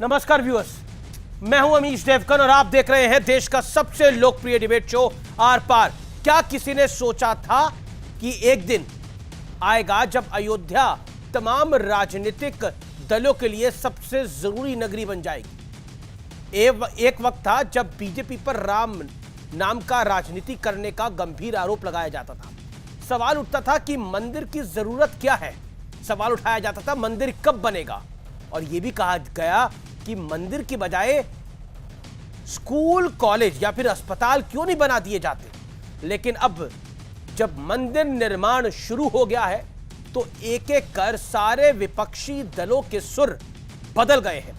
नमस्कार व्यूअर्स, मैं हूं अमीश देवकन और आप देख रहे हैं देश का सबसे लोकप्रिय डिबेट शो आर पार। क्या किसी ने सोचा था कि एक दिन आएगा जब अयोध्या तमाम राजनीतिक दलों के लिए सबसे जरूरी नगरी बन जाएगी। एक वक्त था जब बीजेपी पर राम नाम का राजनीति करने का गंभीर आरोप लगाया जाता था। सवाल उठता था कि मंदिर की जरूरत क्या है। सवाल उठाया जाता था मंदिर कब बनेगा, और यह भी कहा गया कि मंदिर की बजाय स्कूल, कॉलेज या फिर अस्पताल क्यों नहीं बना दिए जाते। लेकिन अब जब मंदिर निर्माण शुरू हो गया है तो एक एक कर सारे विपक्षी दलों के सुर बदल गए हैं।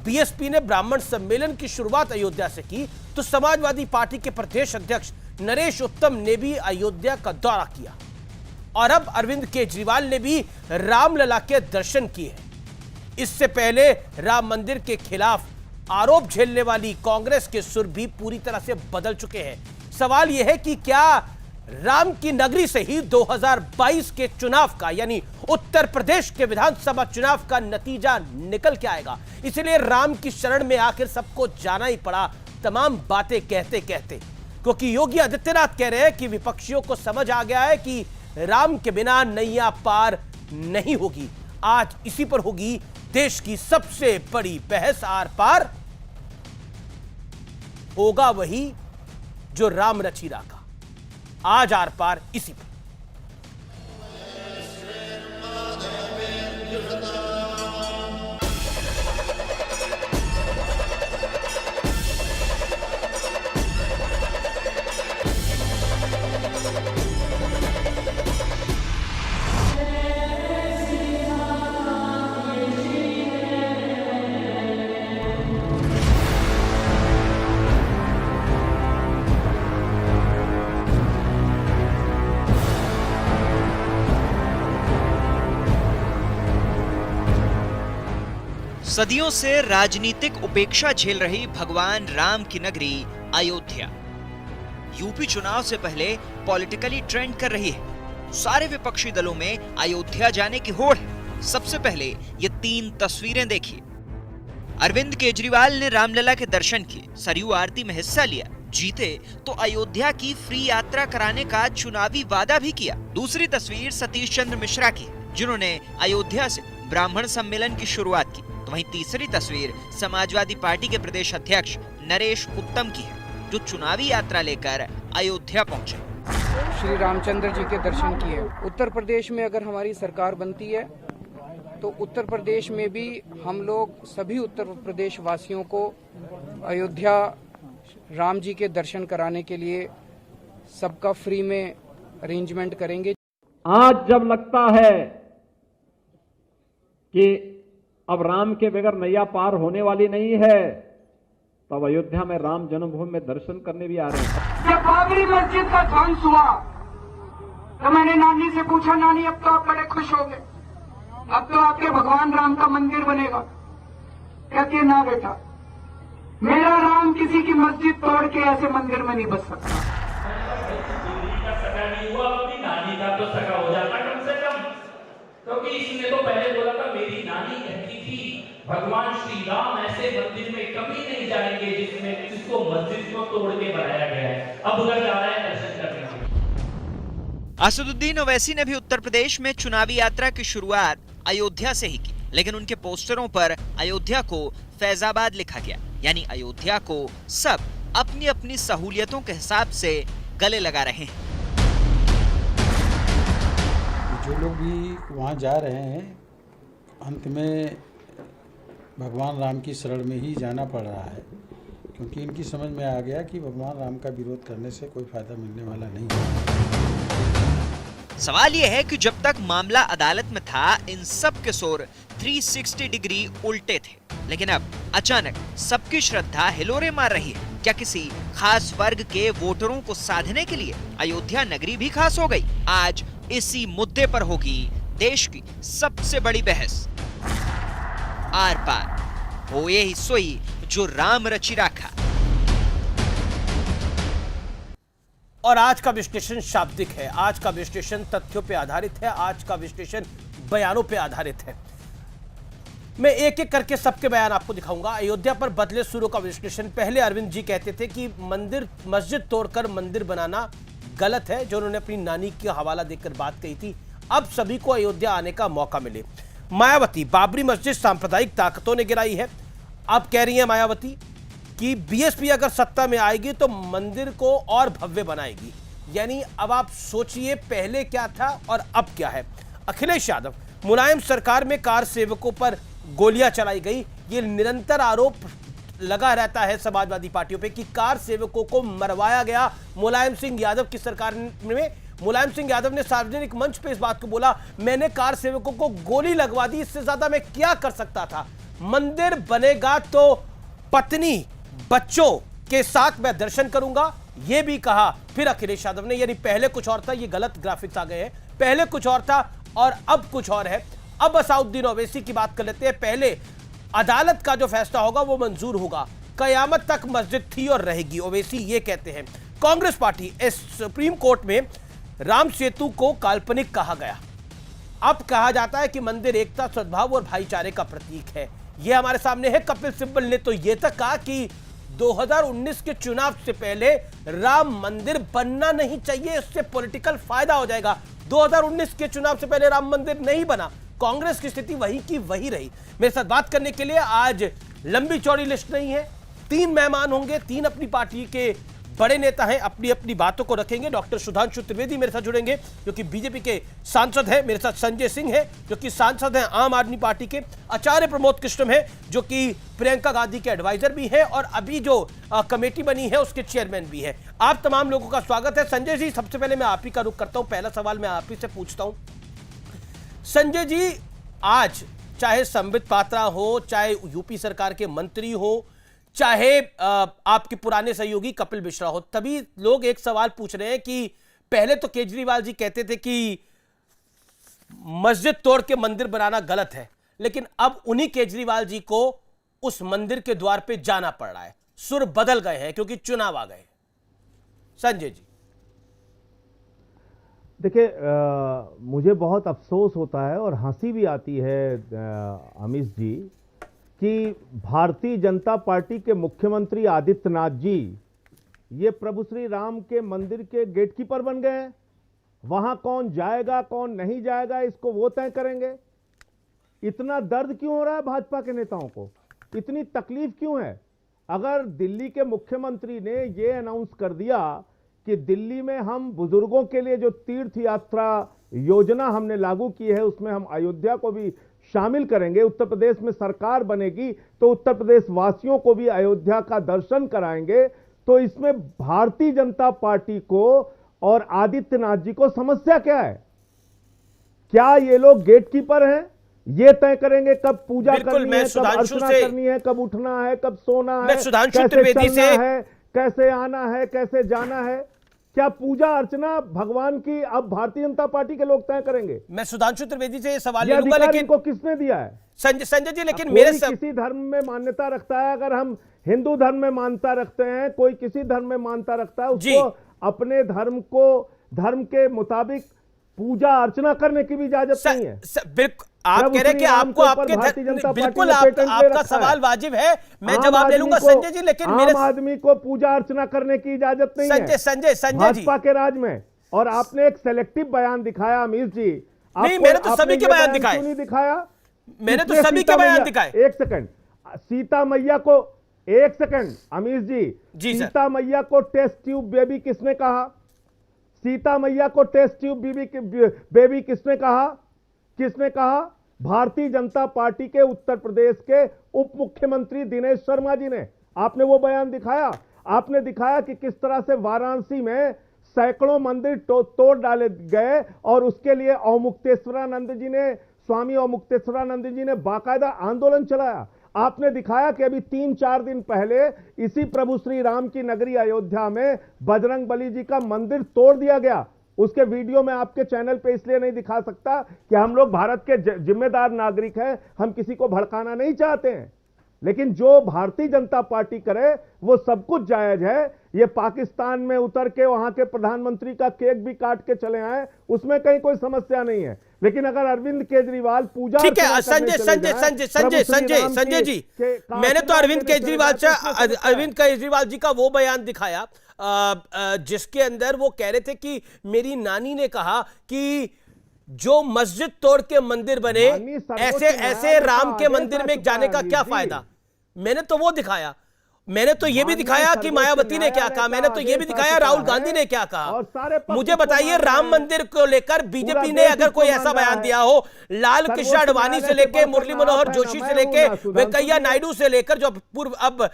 बीएसपी ने ब्राह्मण सम्मेलन की शुरुआत अयोध्या से की तो समाजवादी पार्टी के प्रदेश अध्यक्ष नरेश उत्तम ने भी अयोध्या का दौरा किया, और अब अरविंद केजरीवाल ने भी रामलला के दर्शन किए हैं। इससे पहले राम मंदिर के खिलाफ आरोप झेलने वाली कांग्रेस के सुर भी पूरी तरह से बदल चुके हैं। सवाल यह है कि क्या राम की नगरी से ही 2022 के चुनाव का, यानी उत्तर प्रदेश के विधानसभा चुनाव का नतीजा निकल के आएगा। इसलिए राम की शरण में आखिर सबको जाना ही पड़ा, तमाम बातें कहते कहते, क्योंकि योगी आदित्यनाथ कह रहे हैं कि विपक्षियों को समझ आ गया है कि राम के बिना नैया पार नहीं होगी। आज इसी पर होगी देश की सबसे बड़ी बहस। आर पार होगा वही जो राम रची राखा। आज आर पार इसी पर। सदियों से राजनीतिक उपेक्षा झेल रही भगवान राम की नगरी अयोध्या यूपी चुनाव से पहले पॉलिटिकली ट्रेंड कर रही है। सारे विपक्षी दलों में अयोध्या जाने की होड़ है। सबसे पहले ये 3 तस्वीरें देखिए। अरविंद केजरीवाल ने रामलला के दर्शन किए, सरयू आरती में हिस्सा लिया, जीते तो अयोध्या की फ्री यात्रा कराने का चुनावी वादा भी किया। दूसरी तस्वीर सतीश चंद्र मिश्रा की, जिन्होंने अयोध्या से ब्राह्मण सम्मेलन की शुरुआत की। तो वहीं तीसरी तस्वीर समाजवादी पार्टी के प्रदेश अध्यक्ष नरेश उत्तम की है, जो चुनावी यात्रा लेकर अयोध्या पहुंचे। श्री रामचंद्र जी के दर्शन किए। उत्तर प्रदेश में अगर हमारी सरकार बनती है तो उत्तर प्रदेश में भी हम लोग सभी उत्तर प्रदेश वासियों को अयोध्या राम जी के दर्शन कराने के लिए सबका फ्री में अरेंजमेंट करेंगे। आज जब लगता है कि अब राम के बगैर नैया पार होने वाली नहीं है, तब अयोध्या में राम जन्मभूमि में दर्शन करने भी आ रहे हैं। जब बाबरी मस्जिद का ध्वंस हुआ तो मैंने नानी से पूछा, नानी अब तो आप बड़े खुश हो गए, अब तो आपके भगवान राम का मंदिर बनेगा। कहती है, ना बेटा, मेरा राम किसी की मस्जिद तोड़ के ऐसे मंदिर में नहीं बस सकता। अपनी नानी का तो सगा हो जाता कम से कम, क्योंकि इसने तो पहले बोला था, मेरी नानी कहती थी भगवान श्री राम ऐसे मंदिर में कभी नहीं जाएंगे जिसको मस्जिद को तोड़ के बनाया गया है। अब उधर जा रहे हैं दर्शन करने। असदुद्दीन ओवैसी ने भी उत्तर प्रदेश में चुनावी यात्रा की शुरुआत अयोध्या से ही की, लेकिन उनके पोस्टरों पर अयोध्या को फैजाबाद लिखा गया, यानी अयोध्या को सब अपनी अपनी सहूलियतों के हिसाब से गले लगा रहे हैं। जो लोग भी वहाँ जा रहे हैं, अंत में भगवान राम की शरण में ही जाना पड़ रहा है, क्योंकि इनकी समझ में आ गया कि भगवान राम का विरोध करने से कोई फायदा मिलने वाला नहीं है। सवाल यह है कि जब तक मामला अदालत में था, इन सब के सुर 360 डिग्री उल्टे थे, लेकिन अब अचानक सबकी श्रद्धा हिलोरे मार रही है। क्या किसी खास वर्ग के वोटरों को साधने के लिए अयोध्या नगरी भी खास हो गई? आज इसी मुद्दे पर होगी देश की सबसे बड़ी बहस। आर पार हो ये ही सोई जो राम रची राखा। और आज का विश्लेषण शाब्दिक है, आज का विश्लेषण तथ्यों पर आधारित है, आज का विश्लेषण बयानों पर आधारित है। मैं एक एक करके सबके बयान आपको दिखाऊंगा। अयोध्या पर बदले सुरों का विश्लेषण। पहले अरविंद जी कहते थे कि मस्जिद तोड़कर मंदिर बनाना गलत है, जो उन्होंने अपनी नानी का हवाला देकर बात कही थी। अब सभी को अयोध्या आने का मौका मिले। मायावती, बाबरी मस्जिद सांप्रदायिक ताकतों ने गिराई है। अब कह रही है मायावती कि बीएसपी अगर सत्ता में आएगी तो मंदिर को और भव्य बनाएगी। यानी अब आप सोचिए पहले क्या था और अब क्या है। अखिलेश यादव, मुलायम सरकार में कार सेवकों पर गोलियां चलाई गई। ये निरंतर आरोप लगा रहता है समाजवादी पार्टियों पे कि कार सेवकों को मरवाया गया मुलायम सिंह यादव की सरकार में। मुलायम सिंह यादव ने सार्वजनिक मंच पे इस बात को बोला, मैंने कार सेवकों को गोली लगवा दी, इससे ज्यादा मैं क्या कर सकता था। मंदिर बनेगा तो पत्नी बच्चों के साथ मैं दर्शन करूंगा, यह भी कहा। फिर अखिलेश यादव ने, यानी पहले कुछ और था, ये गलत ग्राफिक्स आ गए हैं, पहले कुछ और था और अब कुछ और है। अब असाउद्दीन ओवैसी की बात कर लेते हैं। पहले अदालत का जो फैसला होगा वो मंजूर होगा, कयामत तक मस्जिद थी और रहेगी, ओवैसी ये कहते हैं। कांग्रेस पार्टी, सुप्रीम कोर्ट में राम सेतु को काल्पनिक कहा गया। अब कहा जाता है कि मंदिर एकता, सद्भाव और भाईचारे का प्रतीक है। यह हमारे सामने है। कपिल सिब्बल ने तो यह तक कहा कि 2019 के चुनाव से पहले राम मंदिर बनना नहीं चाहिए, इससे पॉलिटिकल फायदा हो जाएगा। 2019 के चुनाव से पहले राम मंदिर नहीं बना। कांग्रेस की स्थिति वही की वही रही। मेरे साथ बात करने के लिए आज लंबी चौड़ी लिस्ट नहीं है, 3 मेहमान होंगे, 3 अपनी पार्टी के बड़े नेता हैं, अपनी अपनी बातों को रखेंगे। डॉक्टर सुधांशु त्रिवेदी मेरे साथ जुड़ेंगे जो कि बीजेपी के सांसद हैं। मेरे साथ संजय सिंह है जो कि सांसद हैं आम आदमी पार्टी के। आचार्य प्रमोद कृष्णम है जो कि प्रियंका गांधी के एडवाइजर भी है और अभी जो कमेटी बनी है उसके चेयरमैन भी है। आप तमाम लोगों का स्वागत है। संजय जी, सबसे पहले मैं आप ही का रुख करता हूं। पहला सवाल मैं आप ही से पूछता हूं। संजय जी, आज चाहे संबित पात्रा हो, चाहे यूपी सरकार के मंत्री हो, चाहे आपके पुराने सहयोगी कपिल मिश्रा हो, तभी लोग एक सवाल पूछ रहे हैं कि पहले तो केजरीवाल जी कहते थे कि मस्जिद तोड़ के मंदिर बनाना गलत है, लेकिन अब उन्हीं केजरीवाल जी को उस मंदिर के द्वार पे जाना पड़ रहा है। सुर बदल गए हैं क्योंकि चुनाव आ गए। संजय जी, देखिए, मुझे बहुत अफसोस होता है और हंसी भी आती है अमित जी कि भारतीय जनता पार्टी के मुख्यमंत्री आदित्यनाथ जी ये प्रभु श्री राम के मंदिर के गेटकीपर बन गए हैं। वहां कौन जाएगा कौन नहीं जाएगा इसको वो तय करेंगे। इतना दर्द क्यों हो रहा है भाजपा के नेताओं को, इतनी तकलीफ क्यों है? अगर दिल्ली के मुख्यमंत्री ने ये अनाउंस कर दिया कि दिल्ली में हम बुजुर्गों के लिए जो तीर्थ यात्रा योजना हमने लागू की है उसमें हम अयोध्या को भी शामिल करेंगे, उत्तर प्रदेश में सरकार बनेगी तो उत्तर प्रदेश वासियों को भी अयोध्या का दर्शन कराएंगे, तो इसमें भारतीय जनता पार्टी को और आदित्यनाथ जी को समस्या क्या है? क्या ये लोग गेटकीपर हैं? ये तय करेंगे कब पूजा करनी है, कब अर्चना करनी है, कब उठना है, कब सोना है, कैसे चलना है, कैसे आना है, कैसे जाना है? क्या पूजा अर्चना भगवान की अब भारतीय जनता पार्टी के लोग तय करेंगे? मैं सुधांशु त्रिवेदी से ये सवाल लूंगा, लेकिन इनको किसने दिया है? संजय जी, लेकिन मेरे किसी धर्म में मान्यता रखता है, अगर हम हिंदू धर्म में मान्यता रखते हैं, कोई किसी धर्म में मान्यता रखता है, उसको अपने धर्म के मुताबिक पूजा अर्चना करने की भी इजाजत नहीं है। बिल्कुल, आप कह रहे हैं कि आपको आपके बिल्कुल आपका सवाल वाजिब है, मैं जवाब ले लूंगा संजय जी, लेकिन मेरे आदमी को पूजा अर्चना करने की इजाजत नहीं है संजय जी भाजपा के राज में। और आपने एक सेलेक्टिव बयान दिखाया अमित जी। नहीं, मैंने तो सभी के बयान दिखाए। नहीं दिखाया, मैंने तो सभी के बयान दिखाए। एक सेकंड, सीता मैया को, एक सेकंड अमित जी, सीता मैया को टेस्ट ट्यूब बेबी किसने कहा? सीता मैया को टेस्ट ट्यूब बेबी किसने कहा? किसने कहा? भारतीय जनता पार्टी के उत्तर प्रदेश के उप मुख्यमंत्री दिनेश शर्मा जी ने। आपने वो बयान दिखाया। आपने दिखाया कि किस तरह से वाराणसी में सैकड़ों मंदिर तोड़ डाले गए और उसके लिए स्वामी अवमुक्तेश्वरानंद जी ने बाकायदा आंदोलन चलाया। आपने दिखाया कि अभी 3-4 दिन पहले इसी प्रभु श्री राम की नगरी अयोध्या में बजरंग बली जी का मंदिर तोड़ दिया गया। उसके वीडियो में आपके चैनल पे इसलिए नहीं दिखा सकता कि हम लोग भारत के जिम्मेदार नागरिक हैं, हम किसी को भड़काना नहीं चाहते हैं, लेकिन जो भारतीय जनता पार्टी करे वो सब कुछ जायज है। ये पाकिस्तान में उतर के वहां के प्रधानमंत्री का केक भी काट के चले आए, उसमें कहीं कोई समस्या नहीं है। लेकिन अगर अरविंद केजरीवाल पूजा ठीक है, अर्चना करने चले जाएं, संजय जी, मैंने तो अरविंद केजरीवाल जी का वो बयान दिखाया जिसके अंदर वो कह रहे थे कि मेरी नानी ने कहा कि जो मस्जिद तोड़ के मंदिर बने, ऐसे राम के मंदिर में जाने का क्या फायदा। मैंने तो वो दिखाया। मैंने तो ये भी दिखाया कि मायावती ने क्या कहा, मैंने तो ये भी दिखाया राहुल गांधी ने क्या कहा। मुझे बताइए, राम मंदिर को लेकर बीजेपी ने अगर कोई ऐसा बयान दिया हो, लाल कृष्ण आडवाणी से लेकर मुरली मनोहर जोशी से लेकर वेंकैया नायडू से लेकर जो पूर्व अब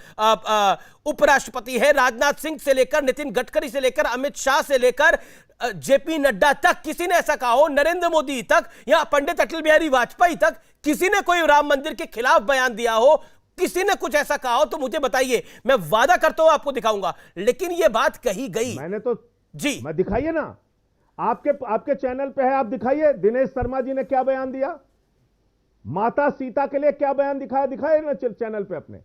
उपराष्ट्रपति है, राजनाथ सिंह से लेकर नितिन गडकरी से लेकर अमित शाह से लेकर जेपी नड्डा तक, किसी ने ऐसा कहा हो, नरेंद्र मोदी तक या पंडित अटल बिहारी वाजपेयी तक किसी ने कोई राम मंदिर के खिलाफ बयान दिया हो, किसी ने कुछ ऐसा कहा हो तो मुझे बताइए, मैं वादा करता हूं आपको दिखाऊंगा। लेकिन यह बात कही गई, मैंने तो जी, मैं दिखाइए ना, आपके चैनल पे है, आप दिखाइए। दिनेश शर्मा जी ने क्या बयान दिया, माता सीता के लिए क्या बयान दिखाए ना चैनल पे अपने।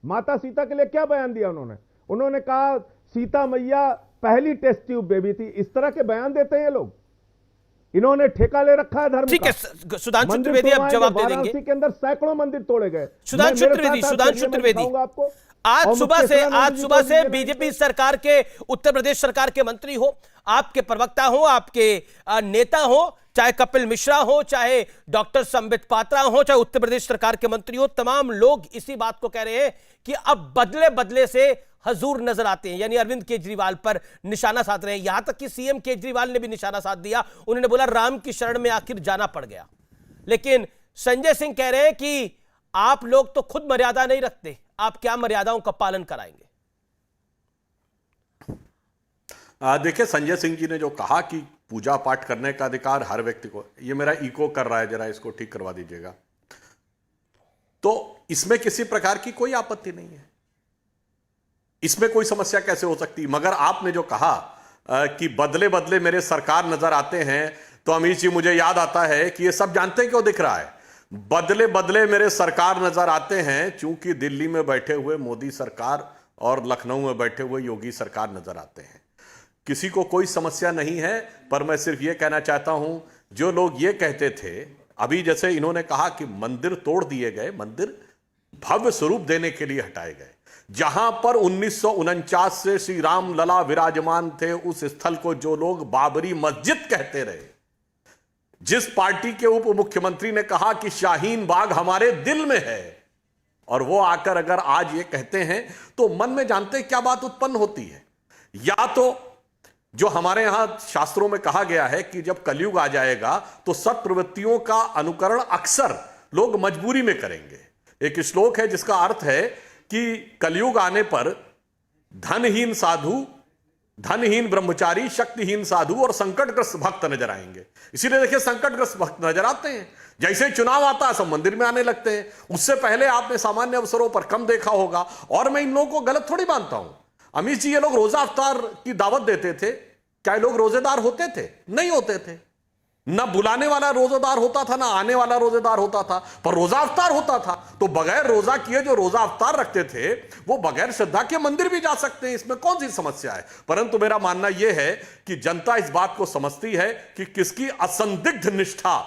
माता सीता के लिए क्या बयान दिया उन्होंने कहा सीता मैया पहली टेस्ट ट्यूब बेबी थी। इस तरह के बयान देते हैं ये लोग। इन्होंने ठेका ले रखा है धर्म का। ठीक है, सुधांशु त्रिवेदी अब जवाब दे देंगे। वाराणसी के अंदर सैकड़ों मंदिर तोड़े गए। सुधांशु त्रिवेदी आपको आज सुबह से बीजेपी सरकार के, उत्तर प्रदेश सरकार के मंत्री हो, आपके प्रवक्ता हो, आपके नेता हो, चाहे कपिल मिश्रा हो, चाहे डॉक्टर संबित पात्रा हो, चाहे उत्तर प्रदेश सरकार के मंत्री हो, तमाम लोग इसी बात को कह रहे हैं कि अब बदले बदले से हजूर नजर आते हैं, यानी अरविंद केजरीवाल पर निशाना साध रहे हैं। यहां तक कि सीएम केजरीवाल ने भी निशाना साध दिया। उन्होंने बोला राम की शरण में आखिर जाना पड़ गया। लेकिन संजय सिंह कह रहे हैं कि आप लोग तो खुद मर्यादा नहीं रखते, आप क्या मर्यादाओं का पालन कराएंगे। देखिए, संजय सिंह जी ने जो कहा कि पूजा पाठ करने का अधिकार हर व्यक्ति को, ये मेरा इको कर रहा है, जरा इसको ठीक करवा दीजिएगा। तो इसमें किसी प्रकार की कोई आपत्ति नहीं है, इसमें कोई समस्या कैसे हो सकती। मगर आपने जो कहा कि बदले बदले मेरे सरकार नजर आते हैं, तो अमित जी मुझे याद आता है कि ये सब जानते हैं क्यों दिख रहा है। बदले बदले मेरे सरकार नजर आते हैं चूंकि दिल्ली में बैठे हुए मोदी सरकार और लखनऊ में बैठे हुए योगी सरकार नजर आते हैं। किसी को कोई समस्या नहीं है, पर मैं सिर्फ ये कहना चाहता हूं, जो लोग ये कहते थे, अभी जैसे इन्होंने कहा कि मंदिर तोड़ दिए गए, मंदिर भव्य स्वरूप देने के लिए हटाए गए। जहां पर 1949 से श्री राम लला विराजमान थे, उस स्थल को जो लोग बाबरी मस्जिद कहते रहे, जिस पार्टी के उप मुख्यमंत्री ने कहा कि शाहीन बाग हमारे दिल में है, और वो आकर अगर आज ये कहते हैं, तो मन में जानते क्या बात उत्पन्न होती है। या तो जो हमारे यहां शास्त्रों में कहा गया है कि जब कलयुग आ जाएगा तो सत्प्रवृत्तियों का अनुकरण अक्सर लोग मजबूरी में करेंगे। एक श्लोक है जिसका अर्थ है कि कलयुग आने पर धनहीन साधु, धनहीन ब्रह्मचारी, शक्तिहीन साधु और संकटग्रस्त भक्त नजर आएंगे। इसीलिए देखिए, संकटग्रस्त भक्त नजर आते हैं। जैसे चुनाव आता है सब मंदिर में आने लगते हैं। उससे पहले आपने सामान्य अवसरों पर कम देखा होगा। और मैं इन लोगों को गलत थोड़ी मानता हूं। अमित जी, ये लोग रोजा अफ्तार की दावत देते थे, क्या ये लोग रोजेदार होते थे? नहीं होते थे। ना बुलाने वाला रोजेदार होता था, ना आने वाला रोजेदार होता था, पर रोजा अफ्तार होता था। तो बगैर रोजा किए जो रोजा अफ्तार रखते थे, वो बगैर श्रद्धा के मंदिर भी जा सकते हैं। इसमें कौन सी समस्या है? परंतु मेरा मानना यह है कि जनता इस बात को समझती है कि किसकी असंदिग्ध निष्ठा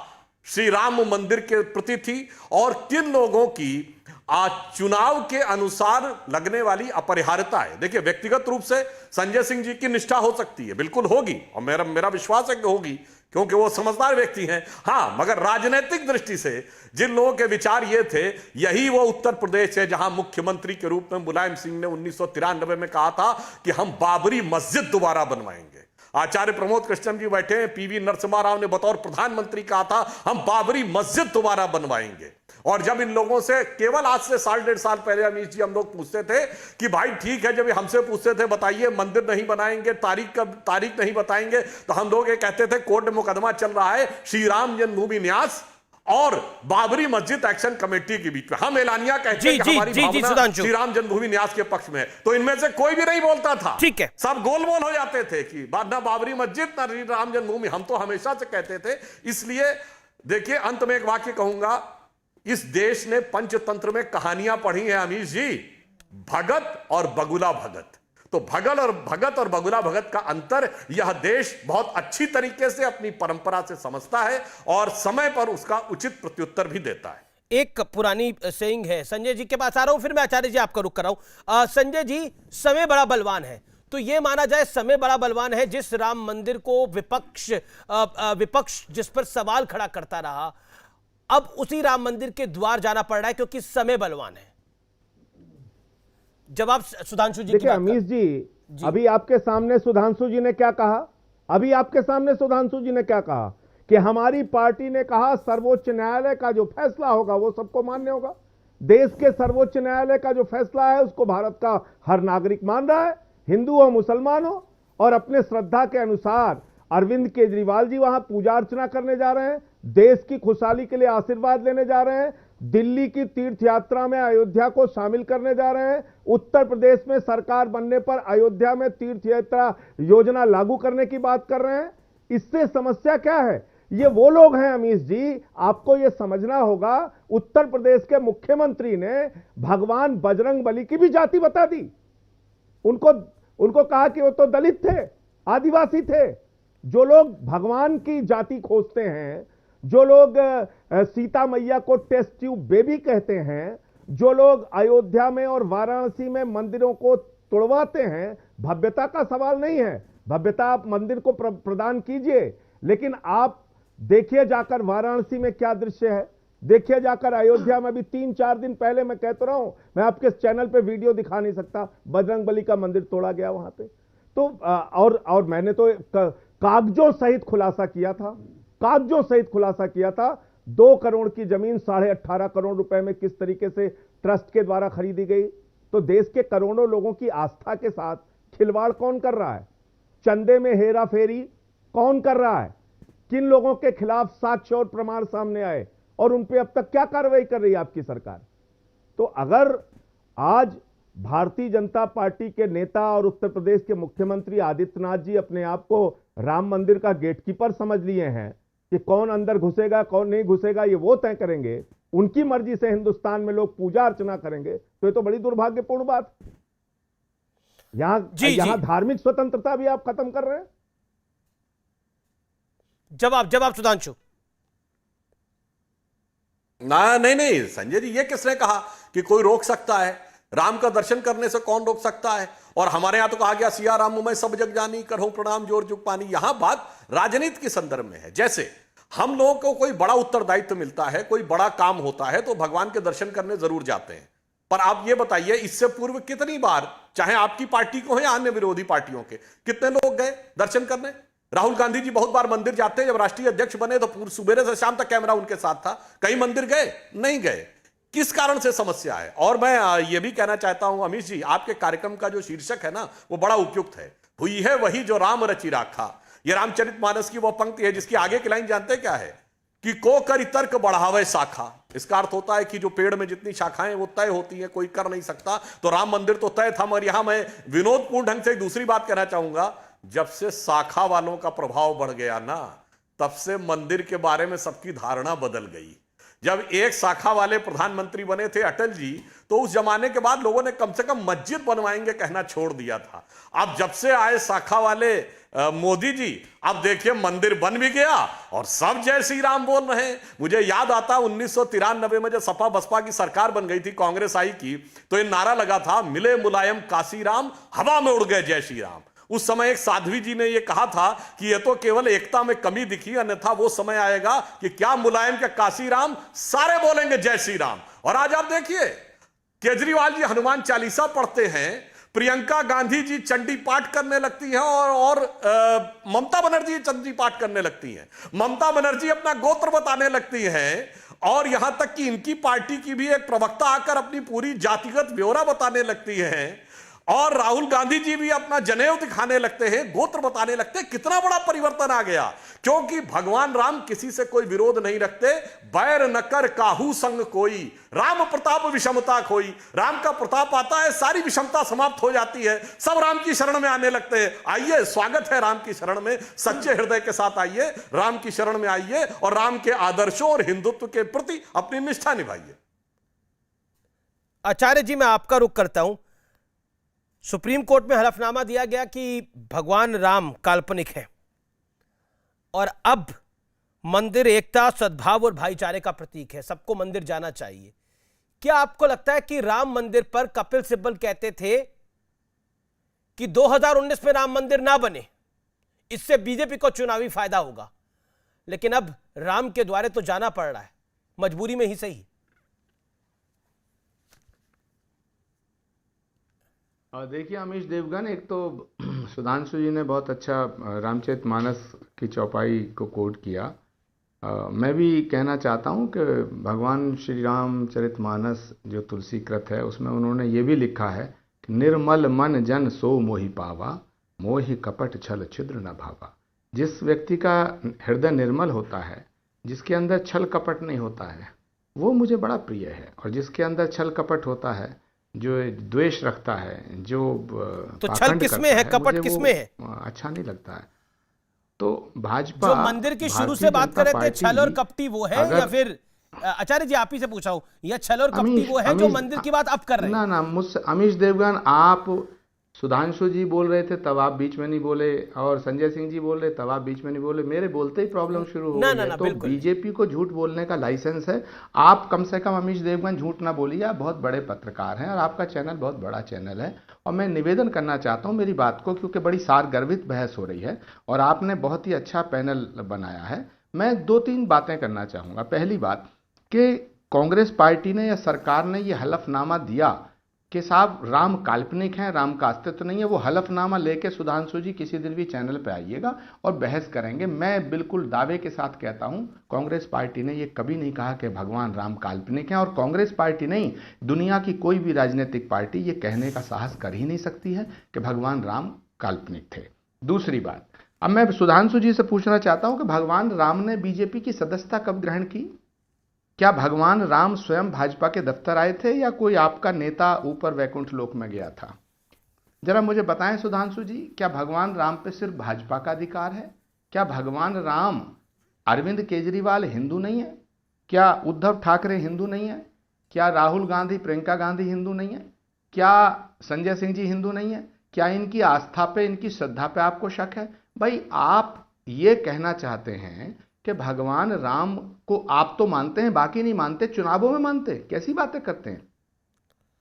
श्री राम मंदिर के प्रति थी और किन लोगों की आज चुनाव के अनुसार लगने वाली अपरिहार्यता है। देखिए, व्यक्तिगत रूप से संजय सिंह जी की निष्ठा हो सकती है, बिल्कुल होगी, और मेरा विश्वास है कि होगी, क्योंकि वो समझदार व्यक्ति हैं। हां, मगर राजनीतिक दृष्टि से जिन लोगों के विचार ये थे, यही वो उत्तर प्रदेश है जहां मुख्यमंत्री के रूप में मुलायम सिंह ने 1993 में कहा था कि हम बाबरी मस्जिद दोबारा बनवाएंगे। आचार्य प्रमोद कृष्णन जी बैठे हैं, पीवी नरसिम्हा राव ने बतौर प्रधानमंत्री कहा था हम बाबरी मस्जिद दोबारा बनवाएंगे। और जब इन लोगों से केवल आज से 1.5 साल पहले अमित जी हम लोग पूछते थे कि भाई ठीक है, जब हमसे पूछते थे बताइए मंदिर नहीं बनाएंगे, तारीख नहीं बताएंगे, तो हम लोग ये कहते थे कोर्ट में मुकदमा चल रहा है श्री राम जन्मभूमि न्यास और बाबरी मस्जिद एक्शन कमेटी के बीच में। हम एलानिया कहते हैं कि हमारी भावना श्री राम जन्मभूमि न्यास के पक्ष में, तो इनमें से कोई भी नहीं बोलता था। ठीक है, सब गोलमोल हो जाते थे कि ना बाबरी मस्जिद ना श्री राम जन्मभूमि। हम तो हमेशा से कहते थे। इसलिए देखिए, अंत में एक वाक्य कहूंगा, इस देश ने पंचतंत्र में कहानियां पढ़ी हैं अमीश जी, भगत और बगुला भगत। तो भगत और बगुला भगत का अंतर यह देश बहुत अच्छी तरीके से अपनी परंपरा से समझता है और समय पर उसका उचित प्रत्युत्तर भी देता है। एक पुरानी सेइंग है, संजय जी के पास आ रहा हूं, फिर मैं आचार्य जी आपका रुख कर रहा हूं। संजय जी, समय बड़ा बलवान है, तो यह माना जाए समय बड़ा बलवान है। जिस राम मंदिर को विपक्ष जिस पर सवाल खड़ा करता रहा, अब उसी राम मंदिर के द्वार जाना पड़ रहा है क्योंकि समय बलवान है। जवाब सुधांशु जी। देखिए अमीश जी, अभी आपके सामने सुधांशु जी ने क्या कहा कि हमारी पार्टी ने कहा सर्वोच्च न्यायालय का जो फैसला होगा वो सबको मान्य होगा। देश के सर्वोच्च न्यायालय का जो फैसला है उसको भारत का हर नागरिक मान रहा है, हिंदू हो मुसलमान हो, और अपने श्रद्धा के अनुसार अरविंद केजरीवाल जी वहां पूजा अर्चना करने जा रहे हैं, देश की खुशहाली के लिए आशीर्वाद लेने जा रहे हैं, दिल्ली की तीर्थ यात्रा में अयोध्या को शामिल करने जा रहे हैं, उत्तर प्रदेश में सरकार बनने पर अयोध्या में तीर्थ यात्रा योजना लागू करने की बात कर रहे हैं। इससे समस्या क्या है? ये वो लोग हैं अमीश जी, आपको ये समझना होगा, उत्तर प्रदेश के मुख्यमंत्री ने भगवान बजरंग बली की भी जाति बता दी। उनको कहा कि वो तो दलित थे, आदिवासी थे। जो लोग भगवान की जाति खोजते हैं, जो लोग सीता मैया को टेस्ट ट्यूब बेबी कहते हैं, जो लोग अयोध्या में और वाराणसी में मंदिरों को तोड़वाते हैं, भव्यता का सवाल नहीं है, भव्यता आप मंदिर को प्रदान कीजिए, लेकिन आप देखिए जाकर वाराणसी में क्या दृश्य है, देखिए जाकर अयोध्या में भी 3-4 दिन पहले, मैं कहता रहा हूं, मैं आपके चैनल पे वीडियो दिखा नहीं सकता, बजरंगबली का मंदिर तोड़ा गया वहां पे। तो और मैंने तो कागजों सहित खुलासा किया था 2 करोड़ की जमीन 18.5 करोड़ रुपए में किस तरीके से ट्रस्ट के द्वारा खरीदी गई। तो देश के करोड़ों लोगों की आस्था के साथ खिलवाड़ कौन कर रहा है? चंदे में हेरा फेरी कौन कर रहा है? किन लोगों के खिलाफ साक्ष्य और प्रमाण सामने आए और उन पे अब तक क्या कार्रवाई कर रही है आपकी सरकार? तो अगर आज भारतीय जनता पार्टी के नेता और उत्तर प्रदेश के मुख्यमंत्री आदित्यनाथ जी अपने आप को राम मंदिर का गेटकीपर समझ लिए हैं कि कौन अंदर घुसेगा कौन नहीं घुसेगा ये वो तय करेंगे, उनकी मर्जी से हिंदुस्तान में लोग पूजा अर्चना करेंगे, तो ये तो बड़ी दुर्भाग्यपूर्ण बात। यहां धार्मिक स्वतंत्रता भी आप खत्म कर रहे हैं। जवाब सुधांशु। नहीं संजय जी, ये किसने कहा कि कोई रोक सकता है? राम का दर्शन करने से कौन रोक सकता है? और हमारे यहां तो कहा गया सिया राम मैं सब जग जानी, करहूं प्रणाम जोर जुग पानी। यहां बात राजनीति के संदर्भ में है। जैसे हम लोगों को कोई बड़ा उत्तरदायित्व मिलता है, कोई बड़ा काम होता है, तो भगवान के दर्शन करने जरूर जाते हैं। पर आप ये बताइए, इससे पूर्व कितनी बार, चाहे आपकी पार्टी को हो या अन्य विरोधी पार्टियों के, कितने लोग गए दर्शन करने? राहुल गांधी जी बहुत बार मंदिर जाते हैं, जब राष्ट्रीय अध्यक्ष बने तो पूरे सुबह से शाम तक कैमरा उनके साथ था। कहीं मंदिर गए? नहीं गए। किस कारण से समस्या है? और मैं ये भी कहना चाहता हूं अमीश जी, आपके कार्यक्रम का जो शीर्षक है ना, वो बड़ा उपयुक्त है। हुई है वही जो राम रचि राखा। ये रामचरितमानस की वो पंक्ति है जिसकी आगे की लाइन जानते क्या है? कि को कर तर्क बढ़ावे शाखा। इसका अर्थ होता है कि जो पेड़ में जितनी शाखाएं वो तय होती हैं, कोई कर नहीं सकता। तो राम मंदिर तो तय था। मगर यहां मैं विनोदपूर्ण ढंग से एक दूसरी बात कहना चाहूंगा, जब से शाखा वालों का प्रभाव बढ़ गया ना, तब से मंदिर के बारे में सबकी धारणा बदल गई। जब एक शाखा वाले प्रधानमंत्री बने थे अटल जी, तो उस जमाने के बाद लोगों ने कम से कम मस्जिद बनवाएंगे कहना छोड़ दिया था। अब जब से आए शाखा वाले मोदी जी, अब देखिए मंदिर बन भी गया और सब जय श्री राम बोल रहे हैं। मुझे याद आता 1993 में जब सपा बसपा की सरकार बन गई थी, कांग्रेस आई की, तो ये नारा लगा था, मिले मुलायम काशी राम, हवा में उड़ गए जय श्री राम। उस समय एक साध्वी जी ने यह कहा था कि यह तो केवल एकता में कमी दिखी, अन्यथा वो समय आएगा कि क्या मुलायम के काशी राम, सारे बोलेंगे जय श्री राम। और आज आप देखिए, केजरीवाल जी हनुमान चालीसा पढ़ते हैं, प्रियंका गांधी जी चंडी पाठ करने लगती हैं और ममता बनर्जी चंडी पाठ करने लगती हैं। ममता बनर्जी अपना गोत्र बताने लगती हैं और यहां तक कि इनकी पार्टी की भी एक प्रवक्ता आकर अपनी पूरी जातिगत ब्यौरा बताने लगती है। और राहुल गांधी जी भी अपना जनेऊ दिखाने लगते हैं, गोत्र बताने लगते हैं। कितना बड़ा परिवर्तन आ गया, क्योंकि भगवान राम किसी से कोई विरोध नहीं रखते। बैर न कर काहू संग कोई, राम प्रताप विषमता खोई। राम का प्रताप आता है, सारी विषमता समाप्त हो जाती है, सब राम की शरण में आने लगते हैं। आइए, स्वागत है राम की शरण में, सच्चे हृदय के साथ आइए, राम की शरण में आइए और राम के आदर्शों और हिंदुत्व के प्रति अपनी निष्ठा निभाइए। आचार्य जी, मैं आपका रुख करता हूं। सुप्रीम कोर्ट में हलफनामा दिया गया कि भगवान राम काल्पनिक हैं और अब मंदिर एकता, सद्भाव और भाईचारे का प्रतीक है, सबको मंदिर जाना चाहिए। क्या आपको लगता है कि राम मंदिर पर कपिल सिब्बल कहते थे कि 2019 में राम मंदिर ना बने, इससे बीजेपी को चुनावी फायदा होगा, लेकिन अब राम के द्वारे तो जाना पड़ रहा है, मजबूरी में ही सही? देखिए अमीश देवगन, एक तो सुधांशु जी ने बहुत अच्छा रामचरितमानस की चौपाई को कोट किया। मैं भी कहना चाहता हूं कि भगवान श्री रामचरितमानस जो तुलसीकृत है उसमें उन्होंने ये भी लिखा है कि निर्मल मन जन सो मोहि पावा, मोहि कपट छल छिद्र न भावा। जिस व्यक्ति का हृदय निर्मल होता है, जिसके अंदर छल कपट नहीं होता है, वो मुझे बड़ा प्रिय है। और जिसके अंदर छल कपट होता है, जो द्वेष रखता है, जो तो छल किसमें है, कपट किसमें है, अच्छा नहीं लगता है। तो भाजपा जो मंदिर की शुरू से बात कर रहे थे छल और कपटी वो है, या फिर आचार्य जी आप ही से पूछा हूं, या छल और कपटी वो है जो मंदिर की बात अब कर रहे हैं? ना मुझसे अमीश देवगन, आप सुधांशु जी बोल रहे थे तब आप बीच में नहीं बोले, और संजय सिंह जी बोल रहे तब आप बीच में नहीं बोले। मेरे बोलते ही प्रॉब्लम शुरू हो गई है। तो बीजेपी को झूठ बोलने का लाइसेंस है। आप कम से कम अमीश देवगन झूठ ना बोलिए, आप बहुत बड़े पत्रकार हैं और आपका चैनल बहुत बड़ा चैनल है। और मैं निवेदन करना चाहता हूं मेरी बात को, क्योंकि बड़ी सारगर्भित बहस हो रही है और आपने बहुत ही अच्छा पैनल बनाया है। मैं 2-3 बातें करना चाहूँगा। पहली बात कि कांग्रेस पार्टी ने या सरकार ने ये हलफनामा दिया कि साहब राम काल्पनिक हैं, राम का अस्तित्व नहीं है। वो हलफनामा लेके सुधांशु जी किसी दिन भी चैनल पे आइएगा और बहस करेंगे। मैं बिल्कुल दावे के साथ कहता हूं कांग्रेस पार्टी ने ये कभी नहीं कहा कि भगवान राम काल्पनिक हैं, और कांग्रेस पार्टी नहीं, दुनिया की कोई भी राजनीतिक पार्टी ये कहने का साहस कर ही नहीं सकती है कि भगवान राम काल्पनिक थे। दूसरी बात, अब मैं सुधांशु जी से पूछना चाहता हूं कि भगवान राम ने बीजेपी की सदस्यता कब ग्रहण की? क्या भगवान राम स्वयं भाजपा के दफ्तर आए थे या कोई आपका नेता ऊपर वैकुंठ लोक में गया था? जरा मुझे बताएं सुधांशु जी, क्या भगवान राम पे सिर्फ भाजपा का अधिकार है? क्या भगवान राम, अरविंद केजरीवाल हिंदू नहीं है? क्या उद्धव ठाकरे हिंदू नहीं है? क्या राहुल गांधी, प्रियंका गांधी हिंदू नहीं है? क्या संजय सिंह जी हिंदू नहीं है? क्या इनकी आस्था पे, इनकी श्रद्धा पे आपको शक है? भाई आप ये कहना चाहते हैं कि भगवान राम को आप तो मानते हैं, बाकी नहीं मानते, चुनावों में मानते, कैसी बातें करते हैं?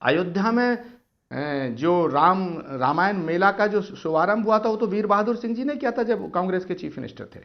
अयोध्या में जो रामायण मेला का जो शुभारंभ हुआ था वो तो वीर बहादुर सिंह जी ने किया था जब कांग्रेस के चीफ मिनिस्टर थे।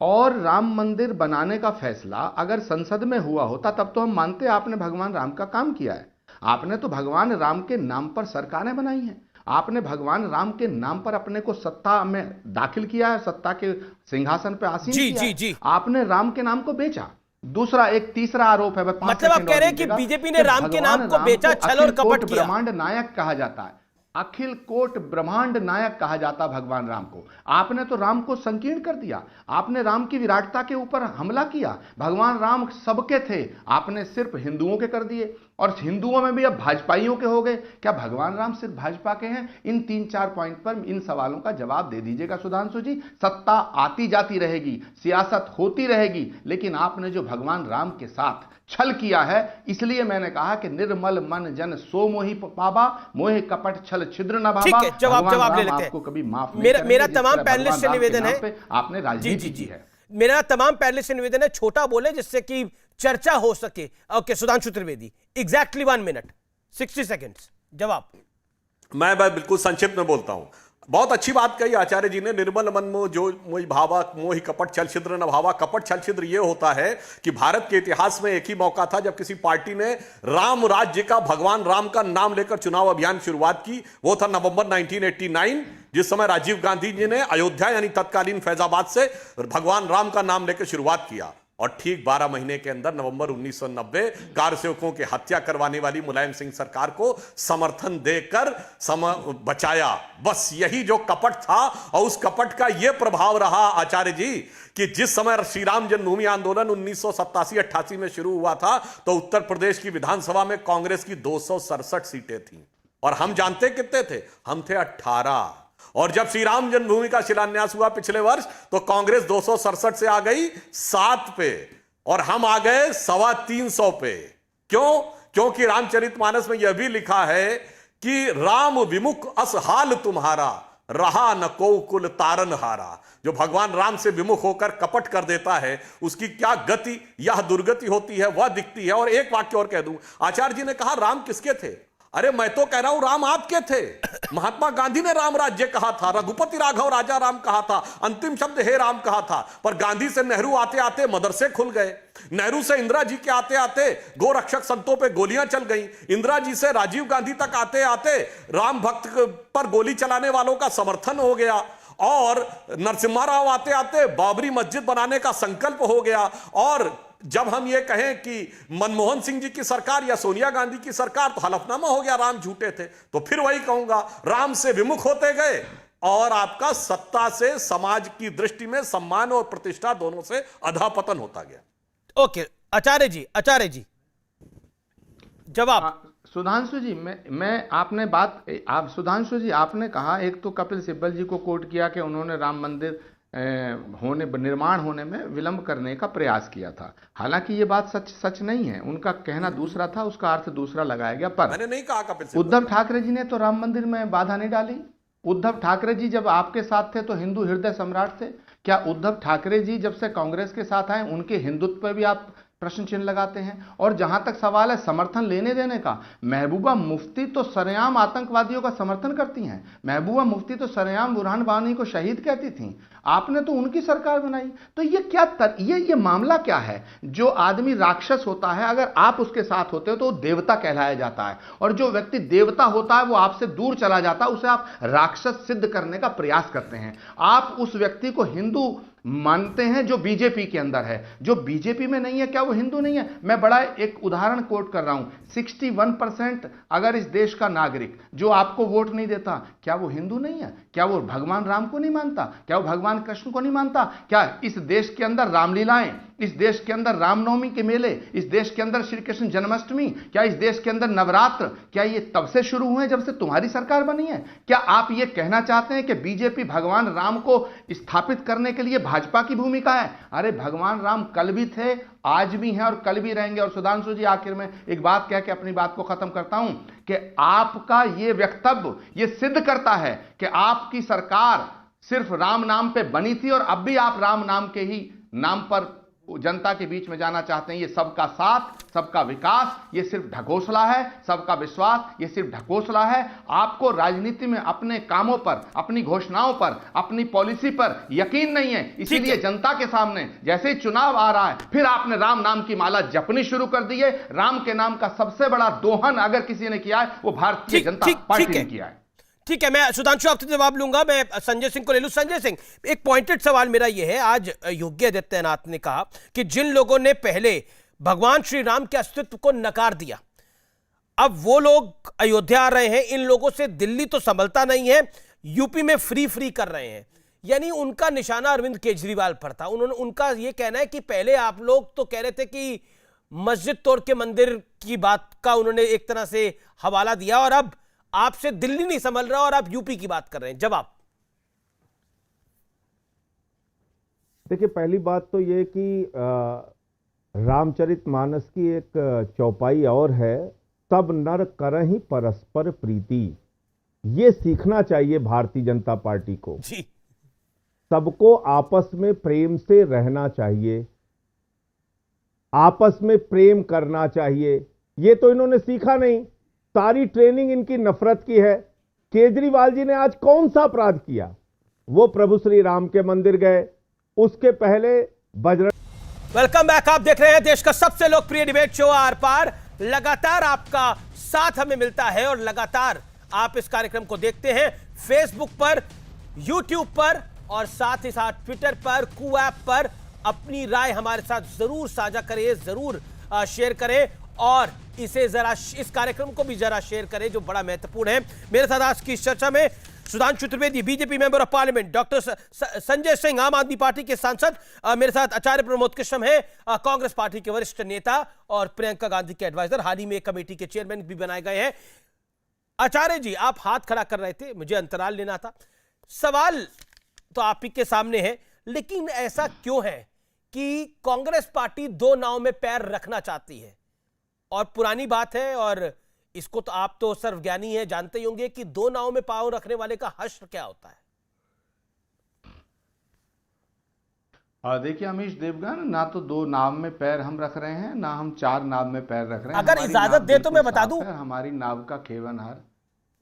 और राम मंदिर बनाने का फैसला अगर संसद में हुआ होता तब तो हम मानते आपने भगवान राम का काम किया है। आपने तो भगवान राम के नाम पर सरकारें बनाई हैं, आपने भगवान राम के नाम पर अपने को सत्ता में दाखिल किया है, सत्ता के सिंहासन पे आसीन किया है। आपने राम के नाम को बेचा। दूसरा, एक तीसरा आरोप है, मतलब आप कह रहे हैं कि बीजेपी ने राम के नाम को बेचा, छल और कपट किया। ब्रह्मांड नायक कहा जाता है, अखिल कोट ब्रह्मांड नायक कहा जाता भगवान राम को। आपने तो राम को संकीर्ण कर दिया, आपने राम की विराटता के ऊपर हमला किया। भगवान राम सबके थे, आपने सिर्फ हिंदुओं के कर दिए, और हिंदुओं में भी अब भाजपाइयों के हो गए। क्या भगवान राम सिर्फ भाजपा के हैं? इन 3-4 पॉइंट पर इन सवालों का जवाब दे दीजिएगा सुधांशु जी। सत्ता आती जाती रहेगी, सियासत होती रहेगी, लेकिन आपने जो भगवान राम के साथ छल किया है, इसलिए मैंने कहा कि निर्मल मन जन सो मोहि पावा, मोहि कपट छल छिद्र न भावा। ठीक है, जवाब ले लेते हैं। आपको कभी माफ नहीं करेंगे। मेरा तमाम पैनलिस्ट से निवेदन है, आपने राजनीति की है। मेरा तमाम पहले से निवेदन है, छोटा बोले जिससे कि चर्चा हो सके। Okay, Sudhanshu Trivedi, exactly 1 minute 60 seconds जवाब। मैं बिल्कुल संक्षिप्त में बोलता हूं। बहुत अच्छी बात कही आचार्य जी ने, निर्मल मन मो जो मोहि भावा, मोहि कपट छल छिद्र न भावा। कपट छल छिद्र यह होता है कि भारत के इतिहास में एक ही मौका था जब किसी पार्टी ने राम राज्य का, भगवान राम का नाम लेकर चुनाव अभियान शुरुआत की। वो था नवंबर 1989, जिस समय राजीव गांधी जी ने अयोध्या यानी तत्कालीन फैजाबाद से भगवान राम का नाम लेकर शुरुआत किया। और ठीक 12 महीने के अंदर नवंबर 1990 कारसेवकों की हत्या करवाने वाली मुलायम सिंह सरकार को समर्थन देकर बचाया। बस यही जो कपट था, और उस कपट का यह प्रभाव रहा आचार्य जी कि जिस समय श्री राम जन्मभूमि आंदोलन 1987-88 में शुरू हुआ था, तो उत्तर प्रदेश की विधानसभा में कांग्रेस की 267 सीटें थीं, और हम जानते कितने थे? हम थे 18। और जब श्री राम जन्मभूमि का शिलान्यास हुआ पिछले वर्ष, तो कांग्रेस 267 से आ गई 7 पे, और हम आ गए 325 पे। क्यों? क्योंकि रामचरितमानस में यह भी लिखा है कि राम विमुख अस हाल तुम्हारा, रहा न को कुल तारन हारा। जो भगवान राम से विमुख होकर कपट कर देता है, उसकी क्या गति या दुर्गति होती है वह दिखती है। और एक वाक्य और कह दूं, आचार्य जी ने कहा राम किसके थे? अरे मैं तो कह रहा हूं राम आपके थे। महात्मा गांधी ने राम राज्य कहा था, रघुपति राघव राजा राम कहा था, अंतिम शब्द हे राम कहा था। पर गांधी से नेहरू आते आते मदरसे खुल गए, नेहरू से इंदिरा जी के आते आते गोरक्षक संतों पे गोलियां चल गई, इंदिरा जी से राजीव गांधी तक आते आते राम भक्त पर गोली चलाने वालों का समर्थन हो गया, और नरसिम्हा राव आते आते बाबरी मस्जिद बनाने का संकल्प हो गया। और जब हम ये कहें कि मनमोहन सिंह जी की सरकार या सोनिया गांधी की सरकार, तो हलफनामा हो गया राम झूठे थे। तो फिर वही कहूंगा, राम से विमुख होते गए और आपका सत्ता से समाज की दृष्टि में सम्मान और प्रतिष्ठा दोनों से अधःपतन होता गया। ओके, आचार्य जी जवाब। सुधांशु जी, मैं आपने बात, आप सुधांशु जी आपने कहा, एक तो कपिल सिब्बल जी को कोट किया कि उन्होंने राम मंदिर निर्माण होने में विलंब करने का प्रयास किया था। हालांकि ये बात सच नहीं है, उनका कहना दूसरा था, उसका अर्थ दूसरा लगाया गया। पर मैंने नहीं कहा कपिल सिब्बल। उद्धव ठाकरे जी ने तो राम मंदिर में बाधा नहीं डाली। उद्धव ठाकरे जी जब आपके साथ थे तो हिंदू हृदय सम्राट थे। क्या उद्धव ठाकरे जी जब से कांग्रेस के साथ आए उनके हिंदुत्व पर भी आप प्रश्न चिन्ह लगाते हैं? और जहां तक सवाल है समर्थन लेने देने का, महबूबा मुफ्ती तो सरेआम आतंकवादियों का समर्थन करती हैं। महबूबा मुफ्ती तो सरेआम बुरहान वानी को शहीद कहती थीं। आपने तो उनकी सरकार बनाई। तो ये क्या ये मामला क्या है? जो आदमी राक्षस होता है, अगर आप उसके साथ होते हो तो वो देवता कहलाया जाता है, और जो व्यक्ति देवता होता है वो आपसे दूर चला जाता है, उसे आप राक्षस सिद्ध करने का प्रयास करते हैं। आप उस व्यक्ति को हिंदू मानते हैं जो बीजेपी के अंदर है, जो बीजेपी में नहीं है, क्या वो हिंदू नहीं है? मैं बड़ा एक उदाहरण कोट कर रहा हूं, 61% अगर इस देश का नागरिक जो आपको वोट नहीं देता, क्या वो हिंदू नहीं है? क्या वो भगवान राम को नहीं मानता? क्या वो भगवान कृष्ण को नहीं मानता? क्या इस देश के अंदर रामलीलाएं, इस देश के अंदर रामनवमी के मेले, इस देश के अंदर श्री कृष्ण जन्माष्टमी, क्या इस देश के अंदर नवरात्र, क्या ये तब से शुरू हुए जब से तुम्हारी सरकार बनी है? क्या आप ये कहना चाहते हैं कि बीजेपी भगवान राम को स्थापित करने के लिए भाजपा की भूमिका है? अरे भगवान राम कल भी थे, आज भी हैं और कल भी रहेंगे। और सुधांशु जी, आखिर में एक बात कह के अपनी बात को खत्म करता हूं कि आपका ये वक्तव्य ये सिद्ध करता है कि आपकी सरकार सिर्फ राम नाम पे बनी थी और अब भी आप राम नाम के ही नाम पर जनता के बीच में जाना चाहते हैं। ये सबका साथ, सबका विकास, ये सिर्फ ढकोसला है। सबका विश्वास, ये सिर्फ ढकोसला है। आपको राजनीति में अपने कामों पर, अपनी घोषणाओं पर, अपनी पॉलिसी पर यकीन नहीं है। इसीलिए जनता के सामने जैसे ही चुनाव आ रहा है, फिर आपने राम नाम की माला जपनी शुरू कर दी है। राम के नाम का सबसे बड़ा दोहन अगर किसी ने किया है वो भारतीय जनता पार्टी ने किया है। ठीक है, मैं सुधांशु आपसे जवाब लूंगा। मैं संजय सिंह को ले लूं। संजय सिंह, एक पॉइंटेड सवाल मेरा यह है, आज योगी आदित्यनाथ ने कहा कि जिन लोगों ने पहले भगवान श्री राम के अस्तित्व को नकार दिया, अब वो लोग अयोध्या आ रहे हैं, इन लोगों से दिल्ली तो संभलता नहीं है, यूपी में फ्री कर रहे हैं। यानी उनका निशाना अरविंद केजरीवाल पर था। उनका यह कहना है कि पहले आप लोग तो कह रहे थे कि मस्जिद तोड़ के मंदिर की बात का उन्होंने एक तरह से हवाला दिया, और अब आपसे दिल्ली नहीं संभल रहा और आप यूपी की बात कर रहे हैं। जवाब। देखिए, पहली बात तो ये कि रामचरितमानस की एक चौपाई और है, सब नर करहि परस्पर प्रीति। ये सीखना चाहिए भारतीय जनता पार्टी को जी। सबको आपस में प्रेम से रहना चाहिए, आपस में प्रेम करना चाहिए। ये तो इन्होंने सीखा नहीं, सारी ट्रेनिंग इनकी नफरत की है। केजरीवाल जी ने आज कौन सा अपराध किया? वो प्रभु श्री राम के मंदिर गए, उसके पहले बजरंग। वेलकम बैक, आप देख रहे हैं देश का सबसे लोकप्रिय डिबेट शो आर पार। लगातार आपका साथ हमें मिलता है और लगातार आप इस कार्यक्रम को देखते हैं फेसबुक पर, यूट्यूब पर और साथ ही साथ ट्विटर पर, कू ऐप पर। अपनी राय हमारे साथ जरूर साझा करें, जरूर शेयर करें और इसे जरा, इस कार्यक्रम को भी जरा शेयर करें जो बड़ा महत्वपूर्ण है। मेरे साथ आज की इस चर्चा में Sudhanshu Trivedi, BJP member of parliament, doctor Sanjay Singh, आम आदमी पार्टी के सांसद, मेरे साथ आचार्य प्रमोद कृष्ण है, कांग्रेस पार्टी के वरिष्ठ नेता और प्रियंका गांधी के एडवाइजर, हाल ही में कमेटी के चेयरमैन भी बनाए गए हैं। आचार्य जी, आप हाथ खड़ा कर रहे थे, मुझे अंतराल लेना था। सवाल तो आप ही के सामने है, लेकिन ऐसा क्यों है कि कांग्रेस पार्टी दो नाव में पैर रखना चाहती है? और पुरानी बात है और इसको तो आप तो सर्वज्ञानी है, जानते ही होंगे कि दो नाव में पांव रखने वाले का हश्र क्या होता है। देखिए अमीश देवगन, ना तो दो नाव में पैर हम रख रहे हैं, ना हम चार नाव में पैर रख रहे हैं। अगर इजाजत दे तो मैं बता दूं, हमारी नाव का खेवनहार,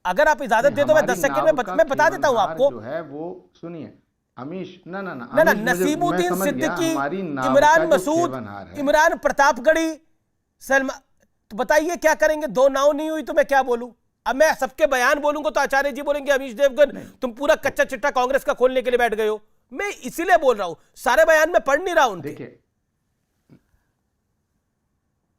अगर आप इजाजत दे तो मैं 10 सेकंड में मैं बता देता हूं आपको। जो है वो सुनिए अमीश, ना नसीमुद्दीन सिद्दीकी, इमरान मसूद, इमरान प्रतापगढ़ी, सलमान, तो बताइए क्या करेंगे? दो नाव नहीं हुई तो मैं क्या बोलूं? अब मैं सबके बयान बोलूंगा तो आचार्य जी बोलेंगे अमीश देवगन तुम पूरा कच्चा चिट्टा कांग्रेस का खोलने के लिए बैठ गए हो। मैं इसीलिए बोल रहा हूं, सारे बयान में पढ़ नहीं रहा हूं।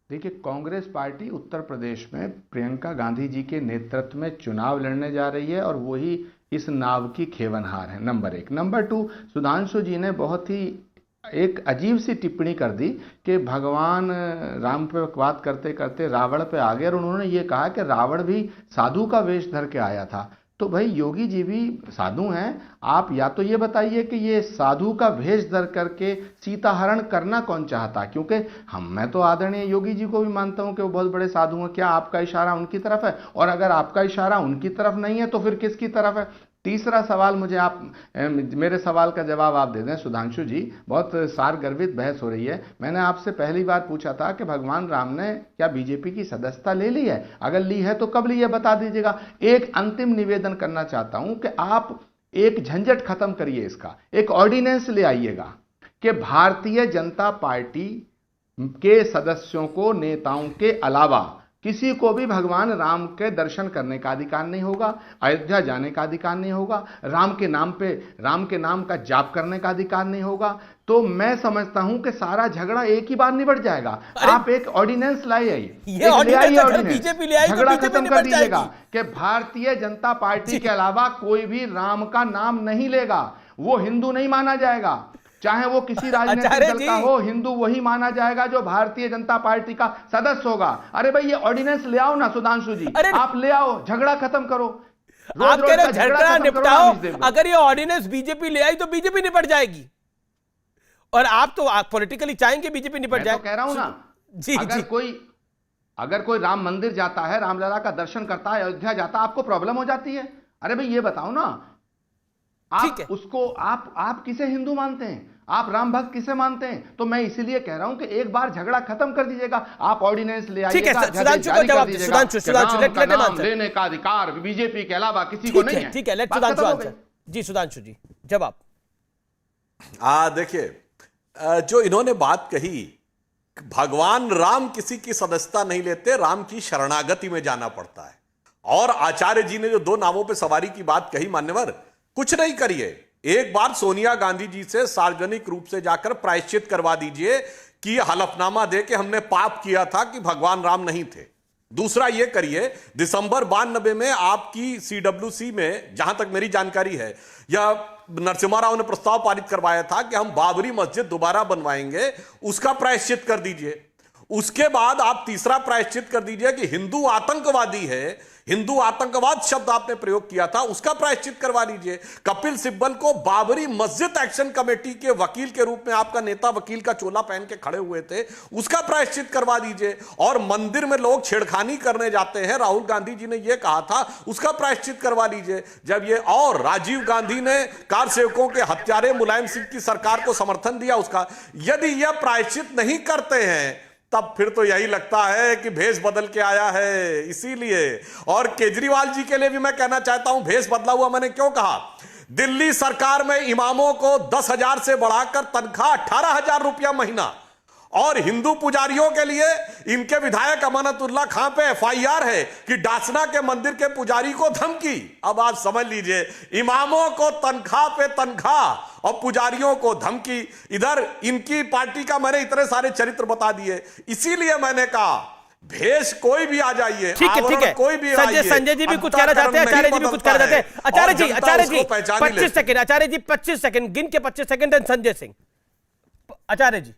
देखिए कांग्रेस पार्टी उत्तर प्रदेश में प्रियंका गांधी जी के नेतृत्व में चुनाव लड़ने जा रही है और वही इस नाव की खेवनहार है, नंबर 1। नंबर 2, सुधांशु जी ने बहुत ही एक अजीब सी टिप्पणी कर दी कि भगवान राम पे बात करते करते रावण पे आ गए और उन्होंने ये कहा कि रावण भी साधु का वेश धर के आया था। तो भाई योगी जी भी साधु हैं, आप या तो ये बताइए कि ये साधु का भेष धर करके सीता हरण करना कौन चाहता, क्योंकि मैं तो आदरणीय योगी जी को भी मानता हूं कि वो बहुत बड़े साधु हैं। क्या आपका इशारा उनकी तरफ है? और अगर आपका इशारा उनकी तरफ नहीं है तो फिर किसकी तरफ है? तीसरा सवाल मुझे आप मेरे सवाल का जवाब आप दे दें सुधांशु जी, बहुत सारगर्भित बहस हो रही है। मैंने आपसे पहली बार पूछा था कि भगवान राम ने क्या बीजेपी की सदस्यता ले ली है? अगर ली है तो कब ली है बता दीजिएगा। एक अंतिम निवेदन करना चाहता हूं कि आप एक झंझट खत्म करिए, इसका एक ऑर्डिनेंस ले आइएगा कि भारतीय जनता पार्टी के सदस्यों को, नेताओं के अलावा किसी को भी भगवान राम के दर्शन करने का अधिकार नहीं होगा, अयोध्या जाने का अधिकार नहीं होगा, राम के नाम का जाप करने का अधिकार नहीं होगा। तो मैं समझता हूं कि सारा झगड़ा एक ही बार निबट जाएगा। आप एक ऑर्डिनेंस लाइए, झगड़ा खत्म कर दीजिएगा कि भारतीय जनता पार्टी के अलावा कोई भी राम का नाम नहीं लेगा, वो हिंदू नहीं माना जाएगा। चाहे वो किसी राजनीतिक दल का हो, हिंदू वही माना जाएगा जो भारतीय जनता पार्टी का सदस्य होगा। अरे भाई ये ऑर्डिनेंस ले आओ ना सुधांशु जी, आप ले आओ, झगड़ा खत्म करो, आप कह रहे हो झगड़ा निपटाओ। अगर ये ऑर्डिनेंस बीजेपी ले आई तो बीजेपी निपट जाएगी, और आप तो पॉलिटिकली चाहेंगे बीजेपी निपट जाए। तो कह रहा हूं ना जी, अगर कोई राम मंदिर जाता है, रामलला का दर्शन करता है, अयोध्या जाता है, आपको प्रॉब्लम हो जाती है? अरे भाई ये बताओ ना, आप उसको आप किसे हिंदू मानते हैं? आप राम भक्त किसे मानते हैं? तो मैं इसीलिए कह रहा हूं कि एक बार झगड़ा खत्म कर दीजिएगा, आप ऑर्डिनेंस ले आइएगा, नाम लेने का अधिकार बीजेपी के अलावा किसी को नहीं है। ठीक है, लेट सुधांशु आंसर। जी सुधांशु जी जवाब। देखिए जो इन्होंने बात कही, भगवान राम किसी की सदस्यता नहीं लेते, राम की शरणागति में जाना पड़ता है। और आचार्य जी ने जो दो नावों पर सवारी की बात कही, मान्यवर कुछ नहीं करिए, एक बार सोनिया गांधी जी से सार्वजनिक रूप से जाकर प्रायश्चित करवा दीजिए कि हलफनामा दे के हमने पाप किया था कि भगवान राम नहीं थे। दूसरा ये करिए, दिसंबर 92 में आपकी सीडब्ल्यूसी में, जहां तक मेरी जानकारी है, या नरसिम्हा राव ने प्रस्ताव पारित करवाया था कि हम बाबरी मस्जिद दोबारा बनवाएंगे, उसका प्रायश्चित कर दीजिए। उसके बाद आप तीसरा प्रायश्चित कर दीजिए कि हिंदू आतंकवादी है, हिंदू आतंकवाद शब्द आपने प्रयोग किया था, उसका प्रायश्चित करवा लीजिए। कपिल सिब्बल को बाबरी मस्जिद एक्शन कमेटी के वकील के रूप में आपका नेता वकील का चोला पहन के खड़े हुए थे, उसका प्रायश्चित करवा दीजिए। और मंदिर में लोग छेड़खानी करने जाते हैं, राहुल गांधी जी ने यह कहा था, उसका प्रायश्चित करवा लीजिए। जब ये और राजीव गांधी ने कार सेवकों के हत्यारे मुलायम सिंह की सरकार को समर्थन दिया उसका, यदि यह प्रायश्चित नहीं करते हैं तब फिर तो यही लगता है कि भेष बदल के आया है। इसीलिए, और केजरीवाल जी के लिए भी मैं कहना चाहता हूं, भेष बदला हुआ मैंने क्यों कहा? दिल्ली सरकार में इमामों को 10,000 से बढ़ाकर तनख्वाह 18,000 रुपया महीना, और हिंदू पुजारियों के लिए इनके विधायक अमानतुल्लाह खां पे एफआईआर है कि डासना के मंदिर के पुजारी को धमकी। अब आप समझ लीजिए, इमामों को तनख्वाह पे तनख्वाह और पुजारियों को धमकी। इधर इनकी पार्टी का मैंने इतने सारे चरित्र बता दिए, इसीलिए मैंने कहा भेष कोई भी आ जाइए, ठीक है, कोई भी संजय जी भी कुछ कहना चाहते हैं, आचार्य जी भी कुछ कहना चाहते हैं। आचार्य जी 25 सेकंड, आचार्य जी 25 सेकंड, गिन के 25 सेकंड, संजय सिंह। आचार्य जी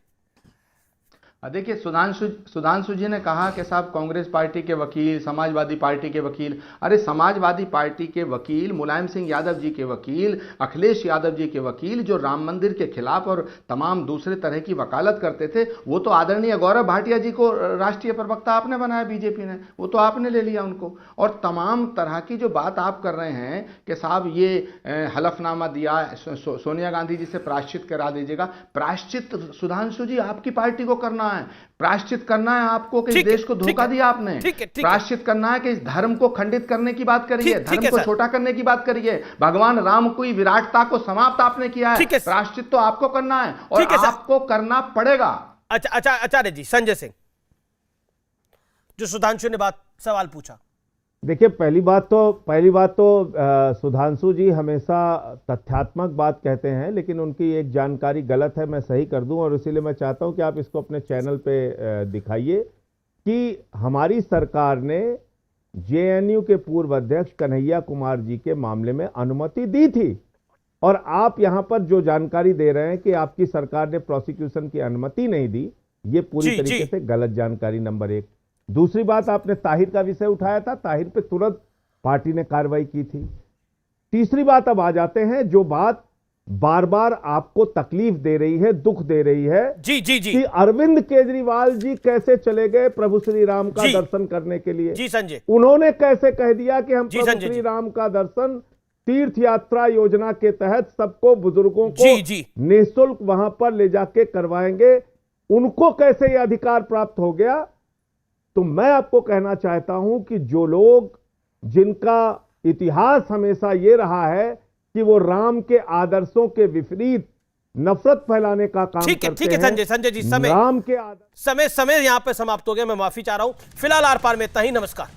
देखिए, सुधांशु जी ने कहा कि साहब कांग्रेस पार्टी के वकील, समाजवादी पार्टी के वकील, अरे समाजवादी पार्टी के वकील, मुलायम सिंह यादव जी के वकील, अखिलेश यादव जी के वकील, जो राम मंदिर के खिलाफ और तमाम दूसरे तरह की वकालत करते थे, वो तो आदरणीय गौरव भाटिया जी को राष्ट्रीय प्रवक्ता आपने बनाया, बीजेपी ने, वो तो आपने ले लिया उनको। और तमाम तरह की जो बात आप कर रहे हैं कि साहब ये हलफनामा दिया, सोनिया गांधी जी से प्रायश्चित करा दीजिएगा। प्रायश्चित सुधांशु जी आपकी पार्टी को करना है, प्रायश्चित करना है आपको कि इस देश को धोखा दिया आपने। प्रायश्चित करना है कि इस धर्म को खंडित करने की बात करिए, धर्म को छोटा करने की बात करिए, भगवान राम की विराटता को समाप्त आपने किया है। प्रायश्चित तो आपको करना है और आपको करना पड़ेगा। अच्छा आचार्य जी, संजय सिंह, जो सुधांशु ने सवाल पूछा। देखिए, पहली बात तो सुधांशु जी हमेशा तथ्यात्मक बात कहते हैं, लेकिन उनकी एक जानकारी गलत है, मैं सही कर दूं, और इसीलिए मैं चाहता हूं कि आप इसको अपने चैनल पे दिखाइए कि हमारी सरकार ने जेएनयू के पूर्व अध्यक्ष कन्हैया कुमार जी के मामले में अनुमति दी थी, और आप यहां पर जो जानकारी दे रहे हैं कि आपकी सरकार ने प्रोसिक्यूशन की अनुमति नहीं दी, ये पूरी तरीके से गलत जानकारी, नंबर एक। दूसरी बात, आपने ताहिर का विषय उठाया था, ताहिर पे तुरंत पार्टी ने कार्रवाई की थी। तीसरी बात, अब आ जाते हैं जो बात बार बार आपको तकलीफ दे रही है, दुख दे रही है, जी कि अरविंद केजरीवाल जी कैसे चले गए प्रभु श्री राम का दर्शन करने के लिए। जी संजय, उन्होंने कैसे कह दिया कि हम प्रभु श्री राम का दर्शन तीर्थ यात्रा योजना के तहत सबको, बुजुर्गों को निःशुल्क वहां पर ले जाके करवाएंगे। उनको कैसे यह अधिकार प्राप्त हो गया? तो मैं आपको कहना चाहता हूं कि जो लोग, जिनका इतिहास हमेशा ये रहा है कि वो राम के आदर्शों के विपरीत नफरत फैलाने का काम करते हैं। ठीक है संजय जी, समय राम के समय यहां पे समाप्त हो गया। मैं माफी चाह रहा हूं। फिलहाल आर पार में इतना ही। नमस्कार।